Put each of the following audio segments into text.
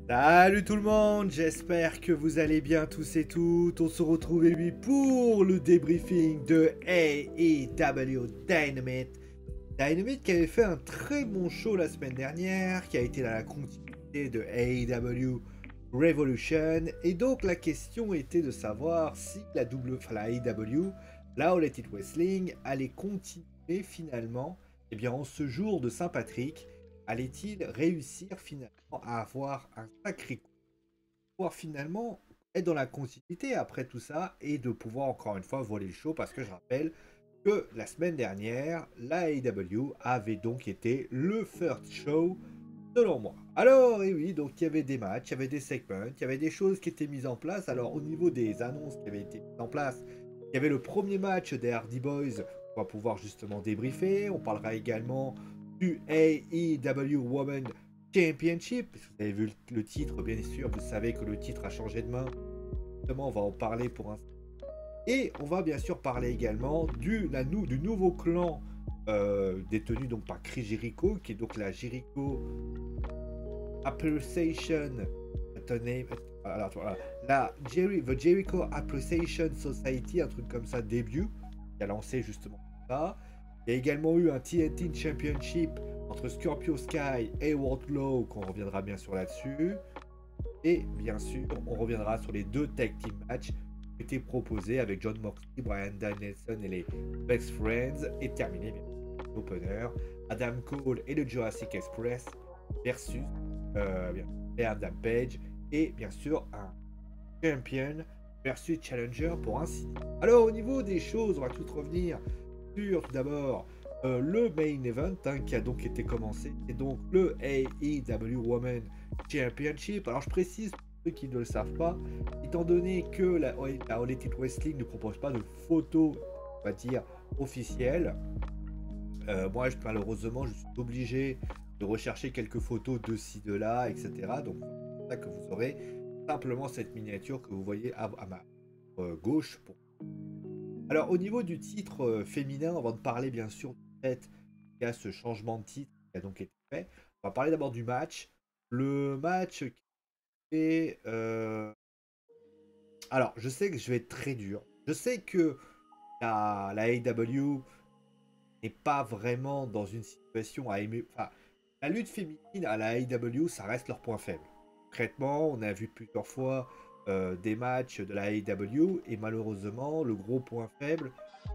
Salut tout le monde, j'espère que vous allez bien tous et toutes. On se retrouve aujourd'hui pour le débriefing de AEW Dynamite. Dynamite qui avait fait un très bon show la semaine dernière, qui a été dans la continuité de AEW Revolution. Et donc la question était de savoir si la AEW, la All Elite Wrestling, allait continuer finalement, eh bien, en ce jour de Saint-Patrick, allait-il réussir finalement à avoir un sacré coup, pouvoir finalement être dans la continuité après tout ça et de pouvoir encore une fois voler le show parce que je rappelle que la semaine dernière, la AEW avait donc été le first show selon moi. Alors, et oui, donc il y avait des matchs, il y avait des segments, il y avait des choses qui étaient mises en place. Alors, au niveau des annonces qui avaient été mises en place, il y avait le premier match des Hardy Boys, on va pouvoir justement débriefer. On parlera également du AEW Women Championship. Si vous avez vu le titre, bien sûr, vous savez que le titre a changé de main. Justement, on va en parler pour un. Et on va bien sûr parler également du nouveau clan détenu donc par Chris Jericho, qui est donc la Jericho Appreciation. Attendez, alors, voilà, The Jericho Appreciation Society, un truc comme ça, début, qui a lancé justement ça. Il y a également eu un TNT Championship entre Scorpio Sky et Wardlow, qu'on reviendra bien sûr là-dessus. Et bien sûr, on reviendra sur les deux tag team matchs qui étaient proposés avec John Moxley, Bryan Danielson et les Best Friends. Et terminé, bien sûr, l'opener, Adam Cole et le Jurassic Express versus Adam Page et bien sûr un champion versus challenger pour ainsi dire. Alors au niveau des choses, on va tout revenir sur tout d'abord le main event qui a donc été commencé, et donc le AEW Women Championship. Alors je précise pour ceux qui ne le savent pas, étant donné que la All Elite Wrestling ne propose pas de photos, on va dire, officielles, moi malheureusement je suis obligé de rechercher quelques photos de ci, de là, etc. Donc c'est pour ça que vous aurez simplement cette miniature que vous voyez à ma gauche. Alors au niveau du titre féminin, avant de parler bien sûr du fait qu'il y a ce changement de titre qui a donc été fait, on va parler d'abord du match. Le match qui est... Alors je sais que je vais être très dur. Je sais que la AEW n'est pas vraiment dans une situation à aimer. Enfin, la lutte féminine à la AEW, ça reste leur point faible. Concrètement, on a vu plusieurs fois des matchs de la AEW et malheureusement, le gros point faible,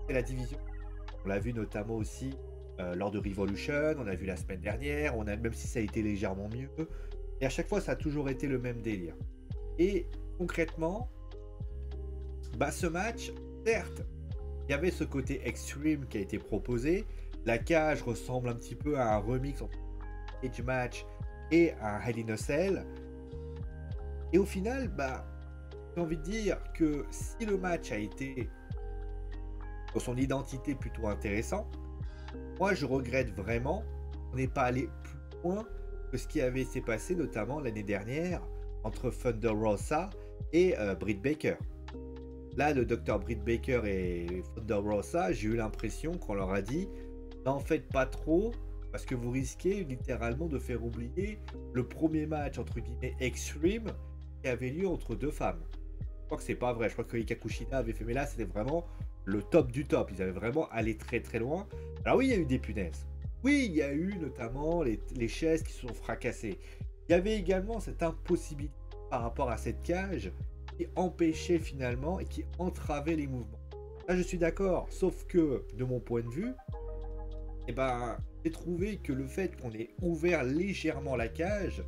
c'est la division. On l'a vu notamment aussi lors de Revolution, on a vu la semaine dernière, on a, même si ça a été légèrement mieux. Et à chaque fois, ça a toujours été le même délire. Et concrètement, bah, ce match, certes, il y avait ce côté extreme qui a été proposé. La cage ressemble un petit peu à un remix entre un Cage Match et un Hell in a Cell. Et au final, bah, j'ai envie de dire que si le match a été dans son identité plutôt intéressant, moi je regrette vraiment qu'on n'ait pas allé plus loin que ce qui avait s'est passé notamment l'année dernière entre Thunder Rosa et Britt Baker. Là, le docteur Britt Baker et Thunder Rosa, j'ai eu l'impression qu'on leur a dit n'en faites pas trop parce que vous risquez littéralement de faire oublier le premier match entre guillemets extreme qui avait lieu entre deux femmes. Je crois que c'est pas vrai, je crois que Hikakushida avait fait, mais là c'était vraiment le top du top, ils avaient vraiment allé très très loin. Alors oui, il y a eu des punaises. Oui, il y a eu notamment les chaises qui se sont fracassées. Il y avait également cette impossibilité par rapport à cette cage qui empêchait finalement et qui entravait les mouvements. Là, je suis d'accord, sauf que de mon point de vue, eh ben, j'ai trouvé que le fait qu'on ait ouvert légèrement la cage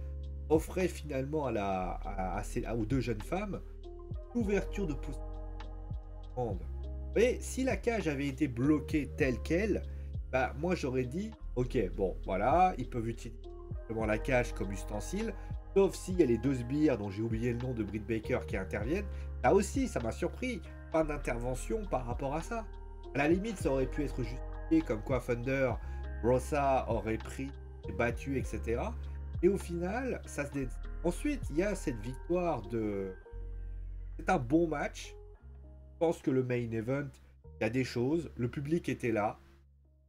offrait finalement aux deux jeunes femmes l'ouverture de possibilités. Mais si la cage avait été bloquée telle qu'elle, bah moi j'aurais dit, ok, bon voilà, ils peuvent utiliser simplement la cage comme ustensile, sauf s'il y a les deux sbires dont j'ai oublié le nom de Britt Baker qui interviennent. Là aussi, ça m'a surpris, pas d'intervention par rapport à ça. À la limite, ça aurait pu être justifié comme quoi Thunder, Rosa aurait pris, battu, etc. Et au final, ensuite, il y a cette victoire de. C'est un bon match. Je pense que le main event, il y a des choses. Le public était là.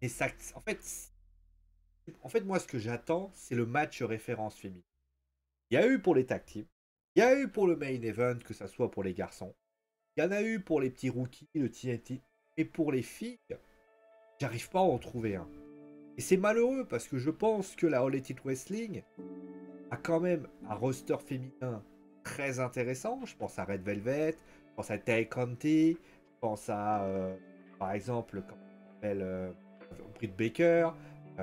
Et ça, en fait, moi, ce que j'attends, c'est le match référence féminin. Il y a eu pour les tag teams. Il y a eu pour le main event, que ça soit pour les garçons. Il y en a eu pour les petits rookies, le TNT. Et pour les filles, j'arrive pas à en trouver un. Et c'est malheureux parce que je pense que la All Elite Wrestling a quand même un roster féminin très intéressant. Je pense à Red Velvet, je pense à Tay Conti, je pense à, par exemple, comment on appelle, Britt Baker.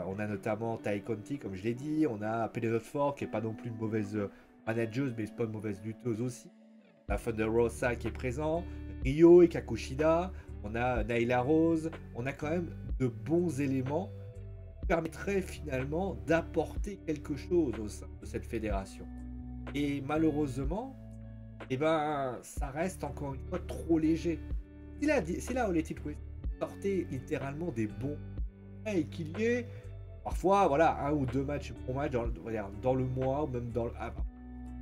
On a notamment Tay Conti, comme je l'ai dit. On a Penelope Ford, qui est pas non plus une mauvaise manageuse, mais c'est pas une mauvaise lutteuse aussi. On a Thunder Rosa qui est présent, Ryo et Kakushida. On a Nyla Rose. On a quand même de bons éléments permettrait finalement d'apporter quelque chose au sein de cette fédération. Et malheureusement, eh ben, ça reste encore une fois trop léger. C'est là où les titres sortaient littéralement des bons et qu'il y ait parfois voilà, un ou deux matchs pour match dans le mois, ou même dans le.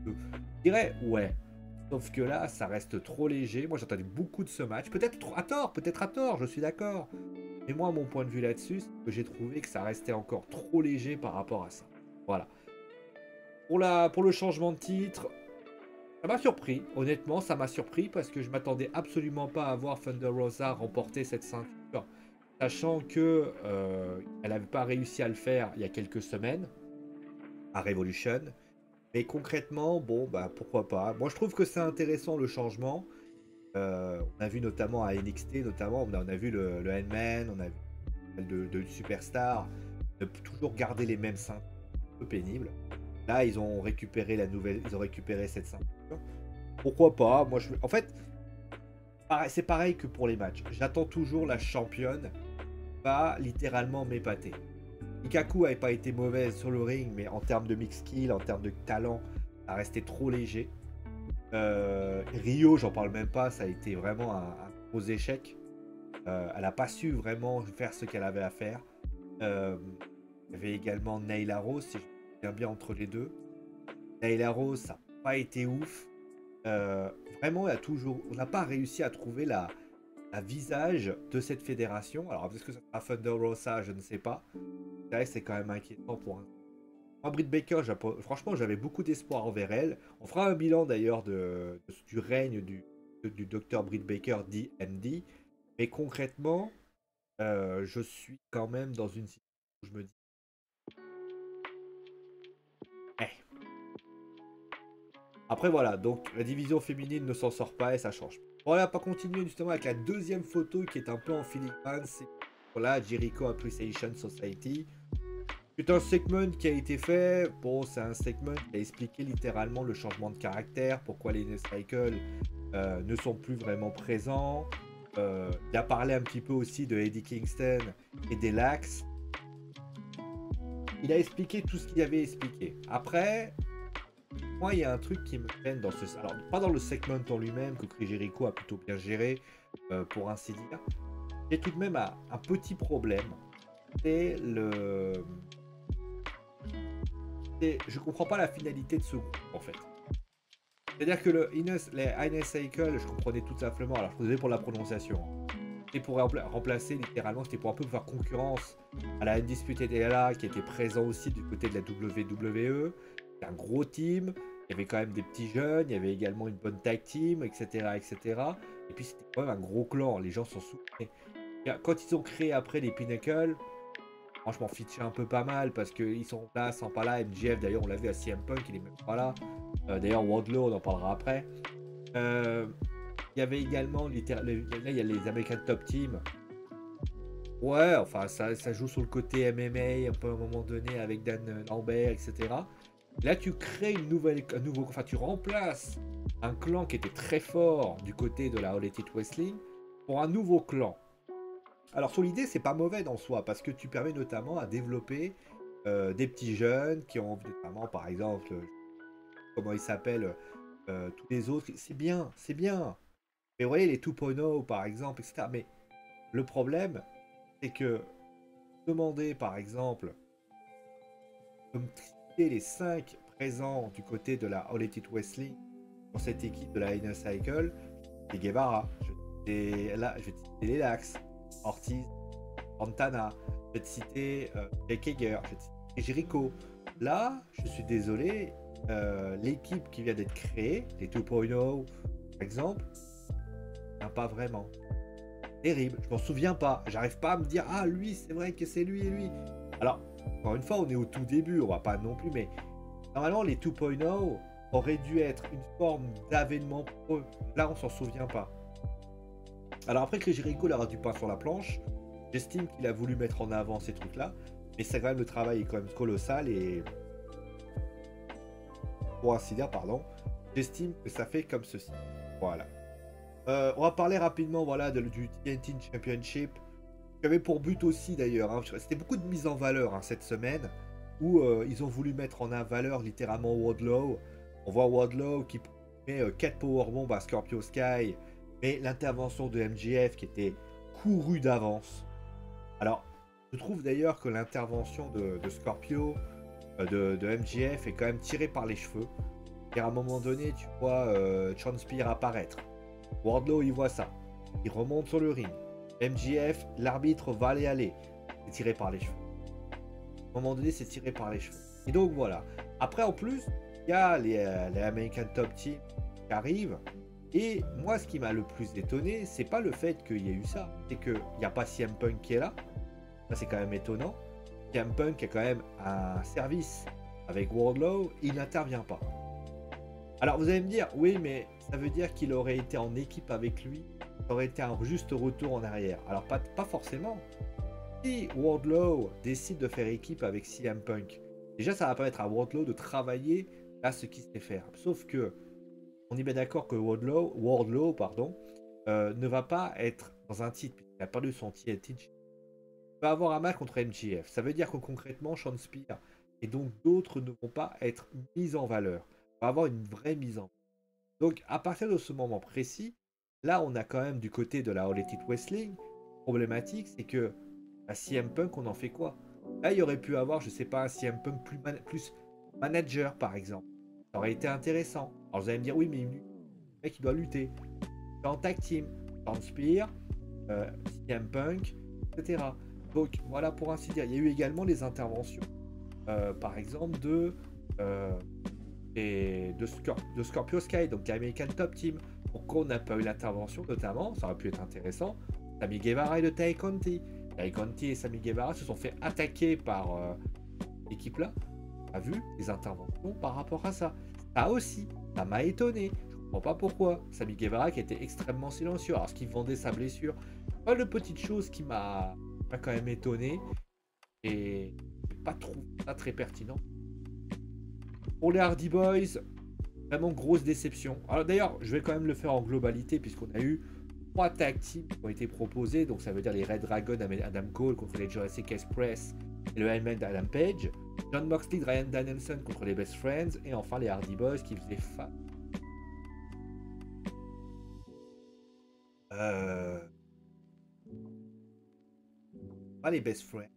Je dirais ouais. Sauf que là, ça reste trop léger. Moi, j'attendais beaucoup de ce match. Peut-être à tort, je suis d'accord. Mais moi, mon point de vue là-dessus, c'est que j'ai trouvé que ça restait encore trop léger par rapport à ça. Voilà. Pour le changement de titre, ça m'a surpris. Honnêtement, ça m'a surpris parce que je m'attendais absolument pas à voir Thunder Rosa remporter cette ceinture. Sachant que elle n'avait pas réussi à le faire il y a quelques semaines à Revolution. Mais concrètement, bon, bah pourquoi pas. Moi, je trouve que c'est intéressant le changement. On a vu notamment à NXT, notamment, on a vu le Handman, on a vu de Superstar, de toujours garder les mêmes ceintures, un peu pénible. Là, ils ont récupéré ils ont récupéré cette ceinture. Pourquoi pas? Moi, en fait, c'est pareil que pour les matchs. J'attends toujours la championne va littéralement m'épater. Ikaku n'avait pas été mauvaise sur le ring, mais en termes de mix skill, en termes de talent, ça restait trop léger. Rio, j'en parle même pas, ça a été vraiment un gros échec. Elle n'a pas su vraiment faire ce qu'elle avait à faire. Il y avait également Nyla Rose, si je me souviens bien entre les deux. Nyla Rose, ça n'a pas été ouf. Vraiment, on n'a pas réussi à trouver la visage de cette fédération. Alors, est-ce que ça sera Thunder Rosa? Je ne sais pas. C'est quand même inquiétant pour un. Moi, Britt Baker, franchement, j'avais beaucoup d'espoir envers elle. On fera un bilan d'ailleurs du règne du docteur Britt Baker, dit MD. Mais concrètement, je suis quand même dans une situation où je me dis. Eh. Après, voilà, donc la division féminine ne s'en sort pas et ça change. Voilà, pas continuer justement avec la deuxième photo qui est un peu en filigrane. C'est voilà, Jericho Appreciation Society. C'est un segment qui a été fait. Bon, c'est un segment qui a expliqué littéralement le changement de caractère, pourquoi les Inner Cycle ne sont plus vraiment présents. Il a parlé un petit peu aussi de Eddie Kingston et des Lax. Il a expliqué tout ce qu'il avait expliqué. Après, moi, il y a un truc qui me gêne dans ce. Alors, pas dans le segment en lui-même, que Chris Jericho a plutôt bien géré, pour ainsi dire. J'ai tout de même un petit problème. C'est le. Je comprends pas la finalité de ce groupe, en fait. C'est-à-dire que les Inner Cycle, je comprenais tout simplement. Alors, je désolé pour la prononciation. C'était pour remplacer littéralement, c'était pour un peu faire concurrence à la Undisputed Era qui était présent aussi du côté de la WWE. C'était un gros team. Il y avait quand même des petits jeunes. Il y avait également une bonne tag team, etc., etc. Et puis c'était quand même un gros clan. Les gens s'en souvenaient. Quand ils ont créé après les Pinnacle, franchement, fiché un peu pas mal parce qu'ils sont là, sans pas là. MJF, d'ailleurs, on l'a vu à CM Punk, il est même pas là. D'ailleurs, Wardlow, on en parlera après. Il y avait également, là, il y a les American Top Team. Ouais, enfin, ça joue sur le côté MMA, un peu à un moment donné, avec Dan Lambert, etc. Là, tu crées enfin, tu remplaces un clan qui était très fort du côté de la All Elite Wrestling pour un nouveau clan. Alors, sur l'idée, c'est pas mauvais dans soi, parce que tu permets notamment à développer des petits jeunes qui ont notamment, par exemple, comment ils s'appellent, tous les autres. C'est bien, c'est bien. Mais vous voyez, les 2.0 par exemple, etc. Mais le problème, c'est que demander par exemple de me citer les 5 présents du côté de la All Elite Wrestling pour cette équipe de la Inner Cycle, c'est Guevara, je vais te citer les Lax, Ortiz, Santana, je vais te citer Jake Hager, je vais te citer Jericho. Là, je suis désolé, l'équipe qui vient d'être créée, les 2.0 par exemple, pas vraiment. Terrible, je m'en souviens pas. J'arrive pas à me dire, ah lui, c'est vrai que c'est lui et lui. Alors, encore une fois, on est au tout début, on va pas non plus, mais normalement, les 2.0 auraient dû être une forme d'avènement pour eux. Là, on s'en souvient pas. Alors après que Jericho leur a du pain sur la planche, j'estime qu'il a voulu mettre en avant ces trucs-là, mais c'est quand même, le travail est quand même colossal et pour ainsi dire, pardon, j'estime que ça fait comme ceci. Voilà. On va parler rapidement, voilà, du TNT Championship. J'avais pour but aussi d'ailleurs, hein, c'était beaucoup de mise en valeur hein, cette semaine, où ils ont voulu mettre en valeur littéralement Wardlow. On voit Wardlow qui met 4 powerbombs à Scorpio Sky, mais l'intervention de MJF qui était courue d'avance. Alors, je trouve d'ailleurs que l'intervention de Scorpio, de MJF est quand même tirée par les cheveux. Et à un moment donné, tu vois Sean Spears apparaître. Wardlow, il voit ça. Il remonte sur le ring. MJF, l'arbitre va aller. C'est tiré par les cheveux. À un moment donné, c'est tiré par les cheveux. Et donc voilà. Après, en plus, il y a les American Top Team qui arrivent. Et moi, ce qui m'a le plus étonné, c'est pas le fait qu'il y ait eu ça. C'est qu'il n'y a pas CM Punk qui est là. Ça, c'est quand même étonnant. CM Punk a quand même un service avec Wardlow. Il n'intervient pas. Alors, vous allez me dire, oui, mais ça veut dire qu'il aurait été en équipe avec lui. Ça aurait été un juste retour en arrière. Alors, pas forcément. Si Wardlow décide de faire équipe avec CM Punk, déjà, ça va permettre à Wardlow de travailler à ce qu'il sait faire. Sauf que, on est bien d'accord que Wardlow ne va pas être dans un titre, puisqu'il a perdu son titre. Il va avoir un match contre MJF. Ça veut dire que concrètement, Sean Spears et donc d'autres ne vont pas être mis en valeur. Il va avoir une vraie mise en valeur. Donc, à partir de ce moment précis, là, on a quand même du côté de la All Elite Wrestling, problématique, c'est que à CM Punk, on en fait quoi? Là, il y aurait pu avoir, je sais pas, un CM Punk plus manager, par exemple. Ça aurait été intéressant. Alors, vous allez me dire, oui, mais le mec, il doit lutter. En tag team, Sean Spears, CM Punk, etc. Donc, voilà, pour ainsi dire. Il y a eu également les interventions, par exemple, de Scorpio Sky, donc l'American Top Team. Pourquoi on n'a pas eu l'intervention, notamment, ça aurait pu être intéressant, Sammy Guevara et de Tay Conti. Tay Conti et Sammy Guevara se sont fait attaquer par l'équipe là. On a vu les interventions par rapport à ça. Ça aussi, ça m'a étonné. Je comprends pas pourquoi. Sammy Guevara qui était extrêmement silencieux, alors ce qu'il vendait sa blessure. Pas de petite chose qui m'a quand même étonné. Et pas trouvé ça très pertinent. Pour les Hardy Boys, vraiment grosse déception. Alors d'ailleurs, je vais quand même le faire en globalité puisqu'on a eu 3 tag teams qui ont été proposés. Donc ça veut dire les Red Dragon, Adam Cole contre les Jurassic Express et le Hangman Adam Page. John Moxley, Ryan Danielson contre les Best Friends. Et enfin les Hardy Boys qui faisaient face. Pas les Best Friends.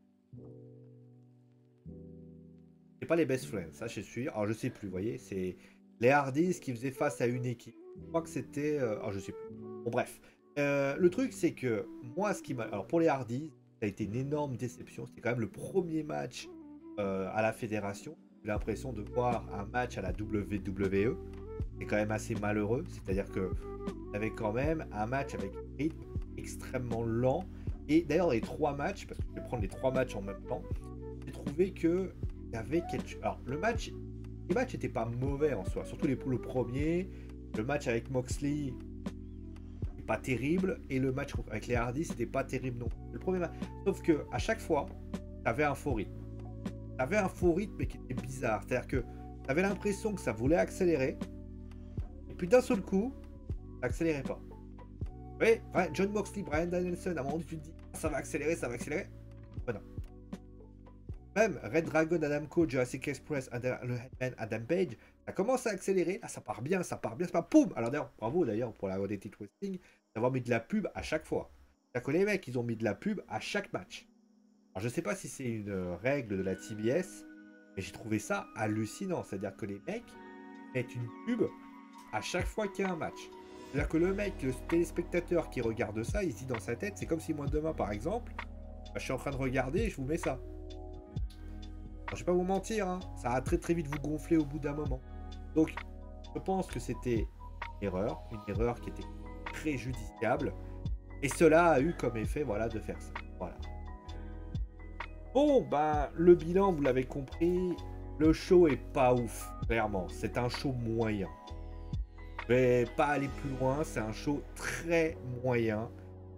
C'est pas les Best Friends, ça je suis. Alors je sais plus, vous voyez, c'est les Hardys qui faisaient face à une équipe. Je crois que c'était. Alors je sais plus. Bon, bref. Le truc, c'est que moi, ce qui m'a. Alors pour les Hardys, ça a été une énorme déception. C'était quand même le premier match à la fédération. J'ai l'impression de voir un match à la WWE. C'est quand même assez malheureux. C'est-à-dire que on avait quand même un match avec un rythme extrêmement lent. Et d'ailleurs, les 3 matchs, parce que je vais prendre les 3 matchs en même temps, j'ai trouvé que il y avait quelque chose. Alors, les matchs n'étaient pas mauvais en soi, surtout le premier. Le match avec Moxley, pas terrible, et le match avec les Hardys, c'était pas terrible non. Le premier match. Sauf que à chaque fois, t'avais un faux rythme. T'avais un faux rythme mais qui était bizarre. C'est-à-dire que t'avais l'impression que ça voulait accélérer, et puis d'un seul coup, ça accélérait pas. Oui, John Moxley, Bryan Danielson, à un moment donné, tu te dis, ça va accélérer, ça va accélérer. Ben non. Même Red Dragon, Adam Cole, Jurassic Express, le Headman, Adam Page, ça commence à accélérer. Là, ça part bien, c'est pas poum. Alors d'ailleurs, bravo d'ailleurs pour la World Elite Wrestling d'avoir mis de la pub à chaque fois. C'est-à-dire que les mecs, ils ont mis de la pub à chaque match. Alors je sais pas si c'est une règle de la TBS, mais j'ai trouvé ça hallucinant. C'est-à-dire que les mecs mettent une pub à chaque fois qu'il y a un match. C'est-à-dire que le mec, le téléspectateur qui regarde ça, il se dit dans sa tête, c'est comme si moi demain par exemple, je suis en train de regarder et je vous mets ça. Alors, je vais pas vous mentir, hein, ça va très très vite vous gonfler au bout d'un moment. Donc, je pense que c'était une erreur qui était préjudiciable. Et cela a eu comme effet, voilà, de faire ça. Voilà. Bon, ben, le bilan, vous l'avez compris, le show est pas ouf, clairement. C'est un show moyen. Je vais pas aller plus loin, c'est un show très moyen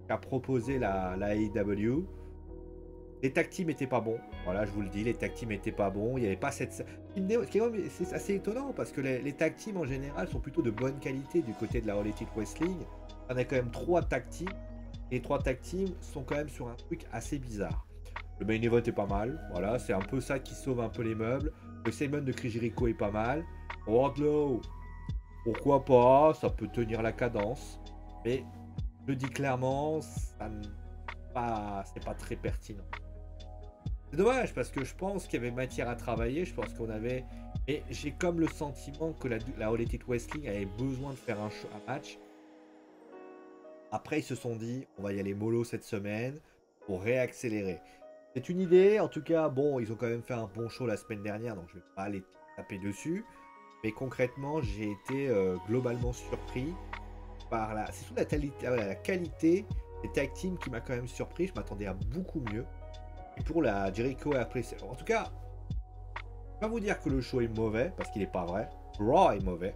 qu'a proposé la AEW. Les tag teams étaient pas bons, voilà, je vous le dis, les tag teams étaient pas bons. Il n'y avait pas cette. C'est assez étonnant parce que les tag teams en général sont plutôt de bonne qualité du côté de la All Elite Wrestling. On a quand même 3 tag teams. Et les 3 tag teams sont quand même sur un truc assez bizarre. Le main event est pas mal, voilà, c'est un peu ça qui sauve un peu les meubles. Le segment de Chris Jericho est pas mal. Wardlow, pourquoi pas, ça peut tenir la cadence. Mais je le dis clairement, c'est pas très pertinent. C'est dommage parce que je pense qu'il y avait matière à travailler, je pense qu'on avait... Et j'ai comme le sentiment que la All Elite Wrestling avait besoin de faire un match. Après, ils se sont dit, on va y aller mollo cette semaine pour réaccélérer. C'est une idée, en tout cas, bon, ils ont quand même fait un bon show la semaine dernière, donc je vais pas aller taper dessus. Mais concrètement, j'ai été globalement surpris par c'est surtout la qualité des tag teams qui m'a quand même surpris. Je m'attendais à beaucoup mieux. Et pour la Jericho après, en tout cas, je vais pas vous dire que le show est mauvais, parce qu'il n'est pas vrai. Raw est mauvais.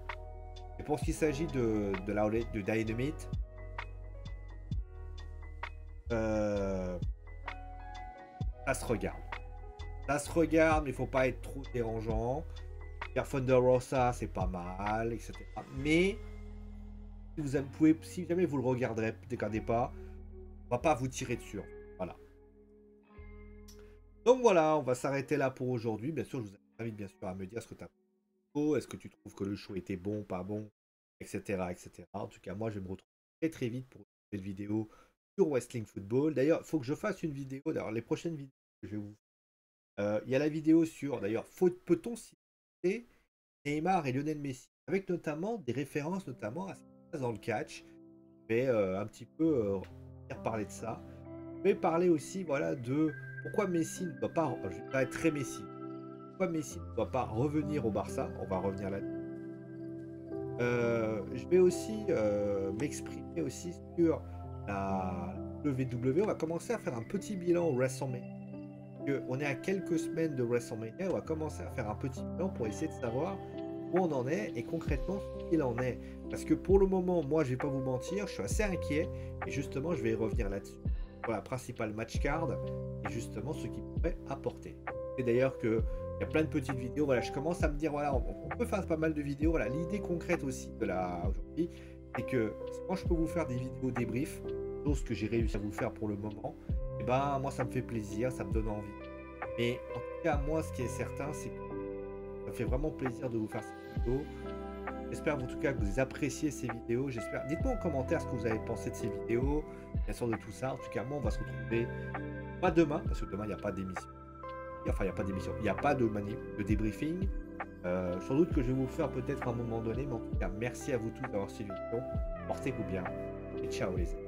Et pour ce qui s'agit de Dynamite, ça se regarde. Ça se regarde, mais il faut pas être trop dérangeant. Thunder Rosa, c'est pas mal, etc. Mais si jamais vous le regardez pas, on va pas vous tirer dessus. Voilà. Donc voilà, on va s'arrêter là pour aujourd'hui. Bien sûr, je vous invite bien sûr à me dire ce que tu as pensé. Est-ce que tu trouves que le show était bon, pas bon, etc., etc. En tout cas, moi, je vais me retrouver très très vite pour une vidéo sur Wrestling Football. D'ailleurs, il faut que je fasse une vidéo. D'ailleurs, les prochaines vidéos que je vais vous... il y a la vidéo sur... D'ailleurs, peut-on citer Neymar et Lionel Messi, avec notamment des références notamment à ce qui se passe dans le catch. Je vais un petit peu parler de ça. Je vais parler aussi, voilà, de pourquoi Messi ne doit pas... Je vais pas être très Messi. Pourquoi Messi ne doit pas revenir au Barça. On va revenir là-dessus. Je vais aussi m'exprimer aussi sur la WWE. On va commencer à faire un petit bilan au WrestleMania. On est à quelques semaines de WrestleMania. On va commencer à faire un petit bilan pour essayer de savoir où on en est et concrètement ce qu'il en est. Parce que pour le moment, moi, je vais pas vous mentir, je suis assez inquiet. Et justement, je vais y revenir là-dessus. Voilà, principal match card et justement ce qu'il pourrait apporter. Et d'ailleurs que il y a plein de petites vidéos. Voilà, je commence à me dire, voilà, on peut faire pas mal de vidéos. Voilà, l'idée concrète aussi de aujourd'hui, c'est que quand je peux vous faire des vidéos débrief, chose que j'ai réussi à vous faire pour le moment, et ben moi ça me fait plaisir, ça me donne envie. Mais en tout cas, moi, ce qui est certain, c'est que ça me fait vraiment plaisir de vous faire cette vidéo. J'espère en tout cas que vous appréciez ces vidéos. J'espère. Dites-moi en commentaire ce que vous avez pensé de ces vidéos, bien sûr de tout ça. En tout cas, moi, on va se retrouver pas demain, parce que demain, il n'y a pas d'émission. Enfin, il n'y a pas d'émission. Il n'y a pas de débriefing. Sans doute que je vais vous faire peut-être à un moment donné. Mais en tout cas, merci à vous tous d'avoir suivi le vidéo. Portez-vous bien. Et ciao les amis.